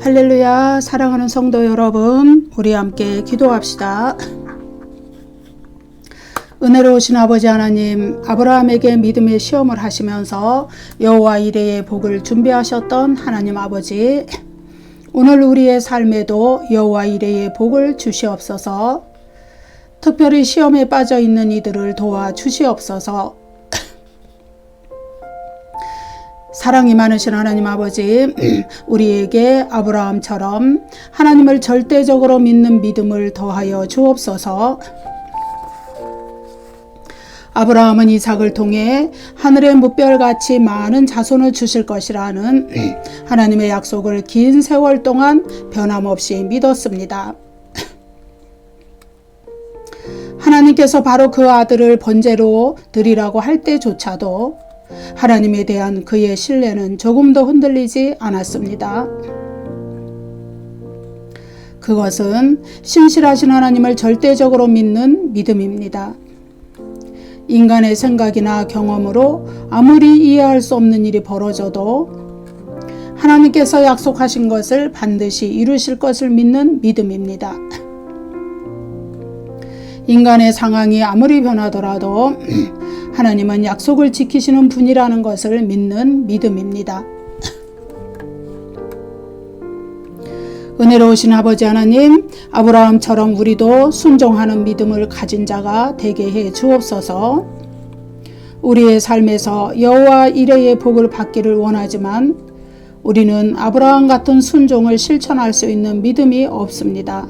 할렐루야. 사랑하는 성도 여러분, 우리 함께 기도합시다. 은혜로우신 아버지 하나님, 아브라함에게 믿음의 시험을 하시면서 여호와 이레의 복을 준비하셨던 하나님 아버지, 오늘 우리의 삶에도 여호와 이레의 복을 주시옵소서. 특별히 시험에 빠져 있는 이들을 도와 주시옵소서. 사랑이 많으신 하나님 아버지, 우리에게 아브라함처럼 하나님을 절대적으로 믿는 믿음을 더하여 주옵소서. 아브라함은 이삭을 통해 하늘의 뭇별같이 많은 자손을 주실 것이라는 하나님의 약속을 긴 세월 동안 변함없이 믿었습니다. 하나님께서 바로 그 아들을 번제로 드리라고 할 때조차도 하나님에 대한 그의 신뢰는 조금도 흔들리지 않았습니다. 그것은 신실하신 하나님을 절대적으로 믿는 믿음입니다. 인간의 생각이나 경험으로 아무리 이해할 수 없는 일이 벌어져도 하나님께서 약속하신 것을 반드시 이루실 것을 믿는 믿음입니다. 인간의 상황이 아무리 변하더라도 하나님은 약속을 지키시는 분이라는 것을 믿는 믿음입니다. 은혜로우신 아버지 하나님, 아브라함처럼 우리도 순종하는 믿음을 가진 자가 되게 해 주옵소서. 우리의 삶에서 여호와 이레의 복을 받기를 원하지만 우리는 아브라함 같은 순종을 실천할 수 있는 믿음이 없습니다.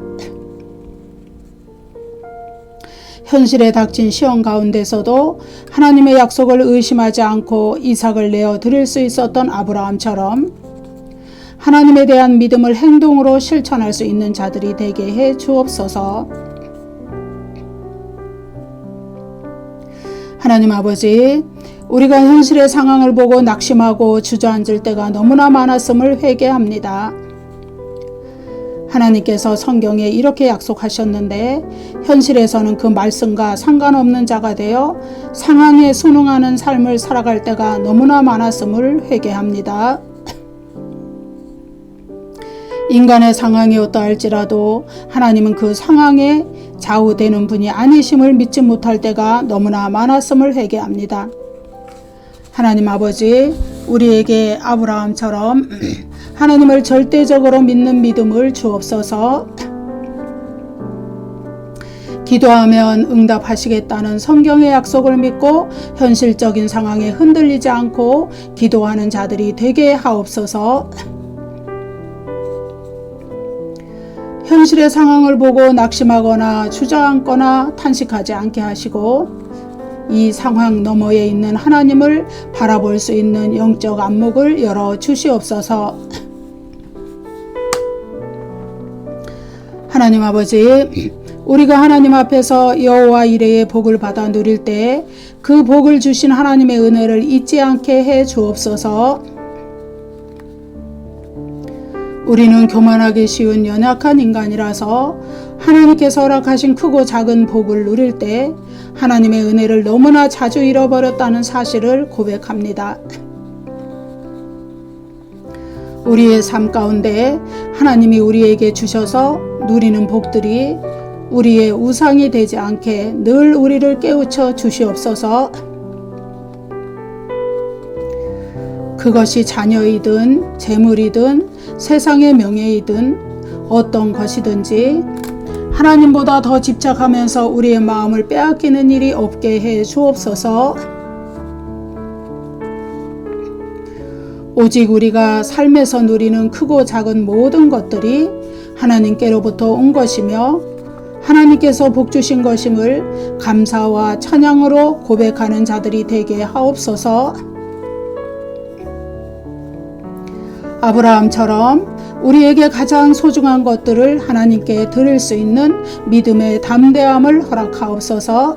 현실에 닥친 시험 가운데서도 하나님의 약속을 의심하지 않고 이삭을 내어 드릴 수 있었던 아브라함처럼 하나님에 대한 믿음을 행동으로 실천할 수 있는 자들이 되게 해 주옵소서. 하나님 아버지, 우리가 현실의 상황을 보고 낙심하고 주저앉을 때가 너무나 많았음을 회개합니다. 하나님께서 성경에 이렇게 약속하셨는데 현실에서는 그 말씀과 상관없는 자가 되어 상황에 순응하는 삶을 살아갈 때가 너무나 많았음을 회개합니다. 인간의 상황이 어떠할지라도 하나님은 그 상황에 좌우되는 분이 아니심을 믿지 못할 때가 너무나 많았음을 회개합니다. 하나님 아버지, 우리에게 아브라함처럼 하나님을 절대적으로 믿는 믿음을 주옵소서. 기도하면 응답하시겠다는 성경의 약속을 믿고 현실적인 상황에 흔들리지 않고 기도하는 자들이 되게 하옵소서. 현실의 상황을 보고 낙심하거나 주저앉거나 탄식하지 않게 하시고 이 상황 너머에 있는 하나님을 바라볼 수 있는 영적 안목을 열어 주시옵소서. 하나님 아버지, 우리가 하나님 앞에서 여호와 이레의 복을 받아 누릴 때 그 복을 주신 하나님의 은혜를 잊지 않게 해 주옵소서. 우리는 교만하기 쉬운 연약한 인간이라서 하나님께서 허락하신 크고 작은 복을 누릴 때 하나님의 은혜를 너무나 자주 잃어버렸다는 사실을 고백합니다. 우리의 삶 가운데 하나님이 우리에게 주셔서 누리는 복들이 우리의 우상이 되지 않게 늘 우리를 깨우쳐 주시옵소서. 그것이 자녀이든 재물이든 세상의 명예이든 어떤 것이든지 하나님보다 더 집착하면서 우리의 마음을 빼앗기는 일이 없게 해 주옵소서. 오직 우리가 삶에서 누리는 크고 작은 모든 것들이 하나님께로부터 온 것이며 하나님께서 복 주신 것임을 감사와 찬양으로 고백하는 자들이 되게 하옵소서. 아브라함처럼 우리에게 가장 소중한 것들을 하나님께 드릴 수 있는 믿음의 담대함을 허락하옵소서.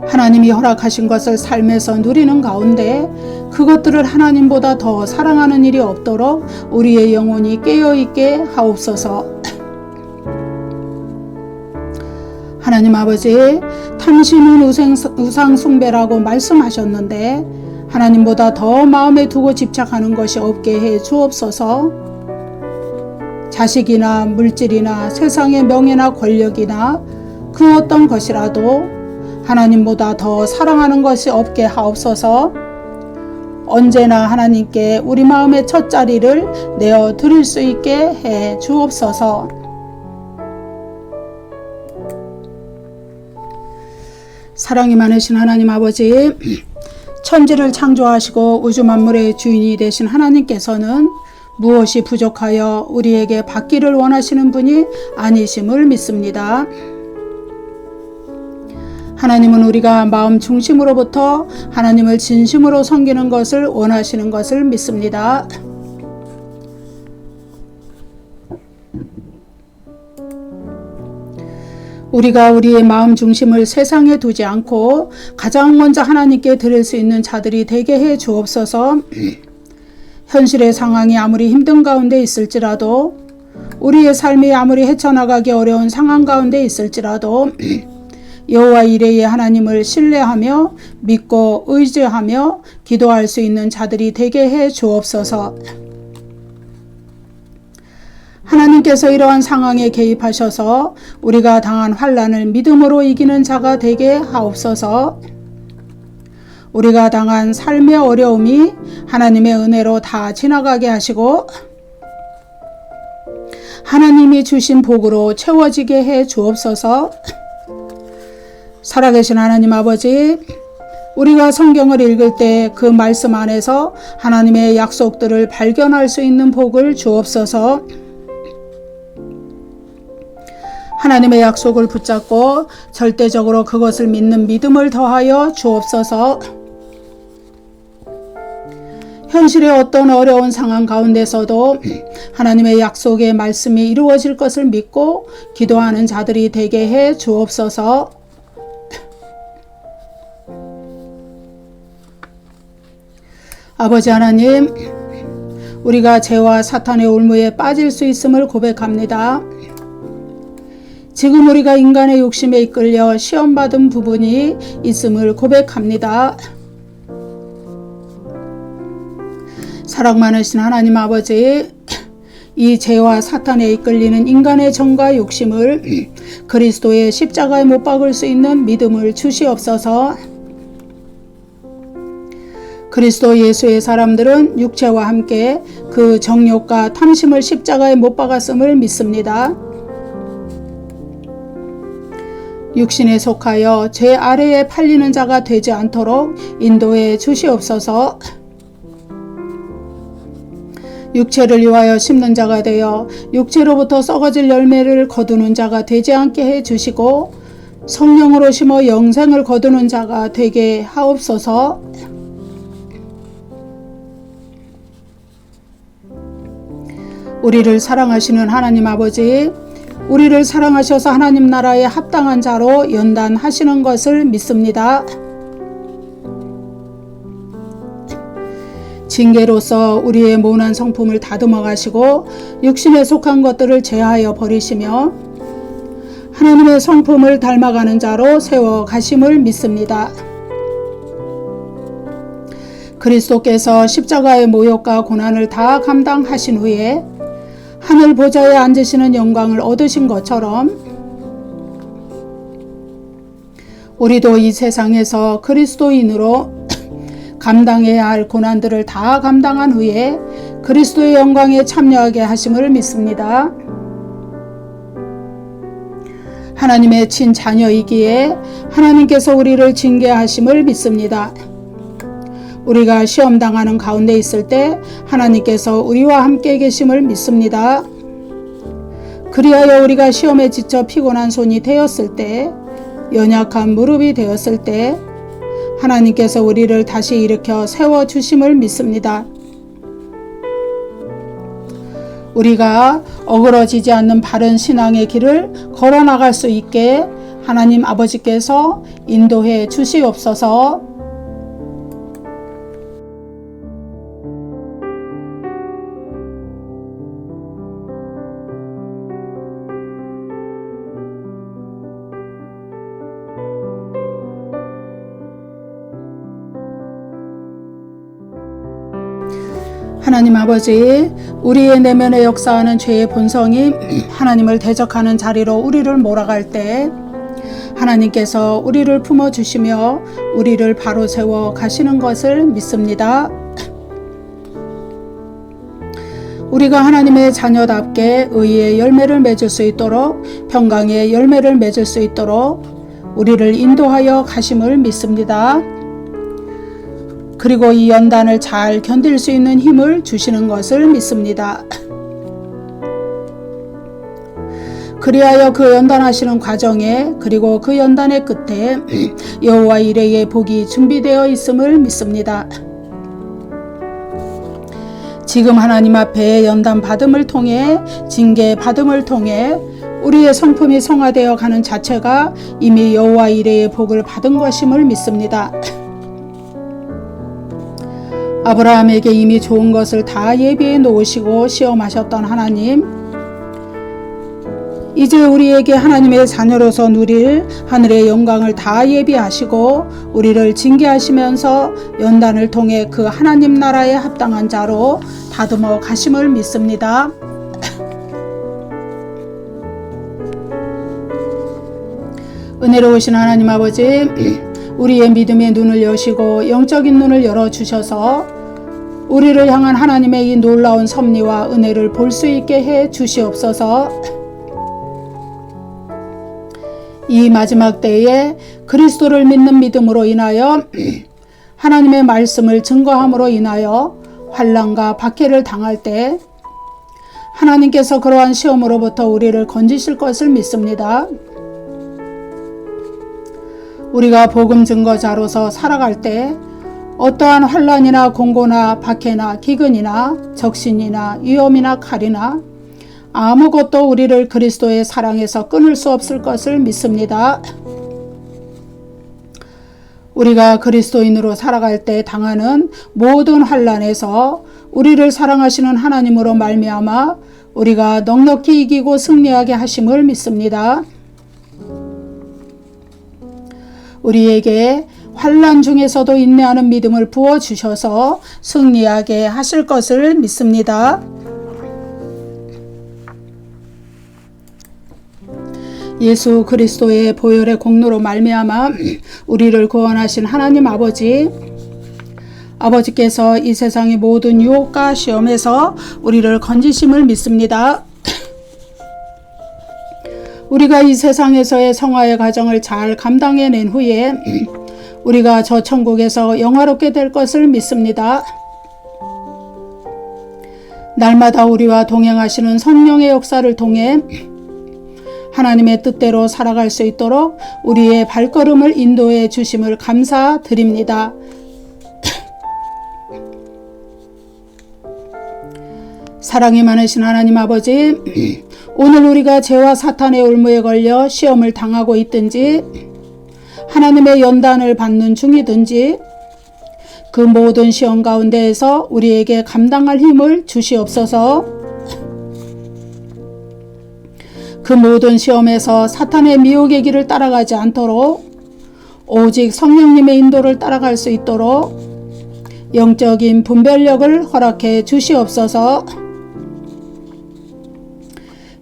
하나님이 허락하신 것을 삶에서 누리는 가운데 그것들을 하나님보다 더 사랑하는 일이 없도록 우리의 영혼이 깨어있게 하옵소서. 하나님 아버지, 당신은 우상 숭배라고 말씀하셨는데 하나님보다 더 마음에 두고 집착하는 것이 없게 해 주옵소서. 자식이나 물질이나 세상의 명예나 권력이나 그 어떤 것이라도 하나님보다 더 사랑하는 것이 없게 하옵소서. 언제나 하나님께 우리 마음의 첫 자리를 내어 드릴 수 있게 해 주옵소서. 사랑이 많으신 하나님 아버지, 천지를 창조하시고 우주 만물의 주인이 되신 하나님께서는 무엇이 부족하여 우리에게 받기를 원하시는 분이 아니심을 믿습니다. 하나님은 우리가 마음 중심으로부터 하나님을 진심으로 섬기는 것을 원하시는 것을 믿습니다. 우리가 우리의 마음 중심을 세상에 두지 않고 가장 먼저 하나님께 드릴 수 있는 자들이 되게 해 주옵소서. 현실의 상황이 아무리 힘든 가운데 있을지라도, 우리의 삶이 아무리 헤쳐나가기 어려운 상황 가운데 있을지라도 여호와 이레의 하나님을 신뢰하며 믿고 의지하며 기도할 수 있는 자들이 되게 해 주옵소서. 하나님께서 이러한 상황에 개입하셔서 우리가 당한 환난을 믿음으로 이기는 자가 되게 하옵소서. 우리가 당한 삶의 어려움이 하나님의 은혜로 다 지나가게 하시고 하나님이 주신 복으로 채워지게 해 주옵소서. 살아계신 하나님 아버지, 우리가 성경을 읽을 때 그 말씀 안에서 하나님의 약속들을 발견할 수 있는 복을 주옵소서. 하나님의 약속을 붙잡고 절대적으로 그것을 믿는 믿음을 더하여 주옵소서. 현실의 어떤 어려운 상황 가운데서도 하나님의 약속의 말씀이 이루어질 것을 믿고 기도하는 자들이 되게 해 주옵소서. 아버지 하나님, 우리가 죄와 사탄의 올무에 빠질 수 있음을 고백합니다. 지금 우리가 인간의 욕심에 이끌려 시험받은 부분이 있음을 고백합니다. 사랑 많으신 하나님 아버지, 이 죄와 사탄에 이끌리는 인간의 정과 욕심을 그리스도의 십자가에 못 박을 수 있는 믿음을 주시옵소서. 그리스도 예수의 사람들은 육체와 함께 그 정욕과 탐심을 십자가에 못 박았음을 믿습니다. 육신에 속하여 죄 아래에 팔리는 자가 되지 않도록 인도해 주시옵소서. 육체를 위하여 심는 자가 되어 육체로부터 썩어질 열매를 거두는 자가 되지 않게 해 주시고 성령으로 심어 영생을 거두는 자가 되게 하옵소서. 우리를 사랑하시는 하나님 아버지, 우리를 사랑하셔서 하나님 나라에 합당한 자로 연단하시는 것을 믿습니다. 징계로서 우리의 모난 성품을 다듬어 가시고 육신에 속한 것들을 제하여 버리시며 하나님의 성품을 닮아가는 자로 세워 가심을 믿습니다. 그리스도께서 십자가의 모욕과 고난을 다 감당하신 후에 하늘 보좌에 앉으시는 영광을 얻으신 것처럼 우리도 이 세상에서 그리스도인으로 감당해야 할 고난들을 다 감당한 후에 그리스도의 영광에 참여하게 하심을 믿습니다. 하나님의 친자녀이기에 하나님께서 우리를 징계하심을 믿습니다. 우리가 시험당하는 가운데 있을 때 하나님께서 우리와 함께 계심을 믿습니다. 그리하여 우리가 시험에 지쳐 피곤한 손이 되었을 때, 연약한 무릎이 되었을 때 하나님께서 우리를 다시 일으켜 세워주심을 믿습니다. 우리가 어그러지지 않는 바른 신앙의 길을 걸어나갈 수 있게 하나님 아버지께서 인도해 주시옵소서. 하나님 아버지, 우리의 내면에 역사하는 죄의 본성이 하나님을 대적하는 자리로 우리를 몰아갈 때 하나님께서 우리를 품어주시며 우리를 바로 세워 가시는 것을 믿습니다. 우리가 하나님의 자녀답게 의의 열매를 맺을 수 있도록, 평강의 열매를 맺을 수 있도록 우리를 인도하여 가심을 믿습니다. 그리고 이 연단을 잘 견딜 수 있는 힘을 주시는 것을 믿습니다. 그리하여 그 연단하시는 과정에, 그리고 그 연단의 끝에 여호와 이레의 복이 준비되어 있음을 믿습니다. 지금 하나님 앞에 연단 받음을 통해, 징계 받음을 통해 우리의 성품이 성화되어 가는 자체가 이미 여호와 이레의 복을 받은 것임을 믿습니다. 아브라함에게 이미 좋은 것을 다 예비해 놓으시고 시험하셨던 하나님, 이제 우리에게 하나님의 자녀로서 누릴 하늘의 영광을 다 예비하시고 우리를 징계하시면서 연단을 통해 그 하나님 나라에 합당한 자로 다듬어 가심을 믿습니다. 은혜로우신 하나님 아버지, 우리의 믿음의 눈을 여시고 영적인 눈을 열어주셔서 우리를 향한 하나님의 이 놀라운 섭리와 은혜를 볼 수 있게 해 주시옵소서. 이 마지막 때에 그리스도를 믿는 믿음으로 인하여 하나님의 말씀을 증거함으로 인하여 환난과 박해를 당할 때 하나님께서 그러한 시험으로부터 우리를 건지실 것을 믿습니다. 우리가 복음 증거자로서 살아갈 때 어떠한 환난이나 공고나 박해나 기근이나 적신이나 위험이나 칼이나 아무것도 우리를 그리스도의 사랑에서 끊을 수 없을 것을 믿습니다. 우리가 그리스도인으로 살아갈 때 당하는 모든 환난에서 우리를 사랑하시는 하나님으로 말미암아 우리가 넉넉히 이기고 승리하게 하심을 믿습니다. 우리에게 환난 중에서도 인내하는 믿음을 부어주셔서 승리하게 하실 것을 믿습니다. 예수 그리스도의 보혈의 공로로 말미암아 우리를 구원하신 하나님 아버지께서 이 세상의 모든 유혹과 시험에서 우리를 건지심을 믿습니다. 우리가 이 세상에서의 성화의 과정을 잘 감당해낸 후에 우리가 저 천국에서 영화롭게 될 것을 믿습니다. 날마다 우리와 동행하시는 성령의 역사를 통해 하나님의 뜻대로 살아갈 수 있도록 우리의 발걸음을 인도해 주심을 감사드립니다. 사랑이 많으신 하나님 아버지, 오늘 우리가 죄와 사탄의 올무에 걸려 시험을 당하고 있든지 하나님의 연단을 받는 중이든지 그 모든 시험 가운데에서 우리에게 감당할 힘을 주시옵소서. 그 모든 시험에서 사탄의 미혹의 길을 따라가지 않도록 오직 성령님의 인도를 따라갈 수 있도록 영적인 분별력을 허락해 주시옵소서.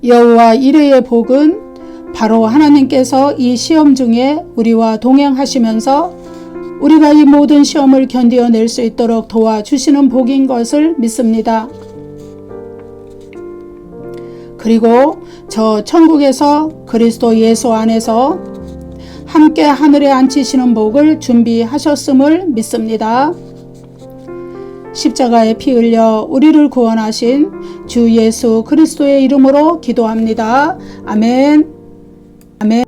여호와 이레의 복은 바로 하나님께서 이 시험 중에 우리와 동행하시면서 우리가 이 모든 시험을 견디어낼 수 있도록 도와주시는 복인 것을 믿습니다. 그리고 저 천국에서 그리스도 예수 안에서 함께 하늘에 앉히시는 복을 준비하셨음을 믿습니다. 십자가에 피 흘려 우리를 구원하신 주 예수 그리스도의 이름으로 기도합니다. 아멘. 아멘.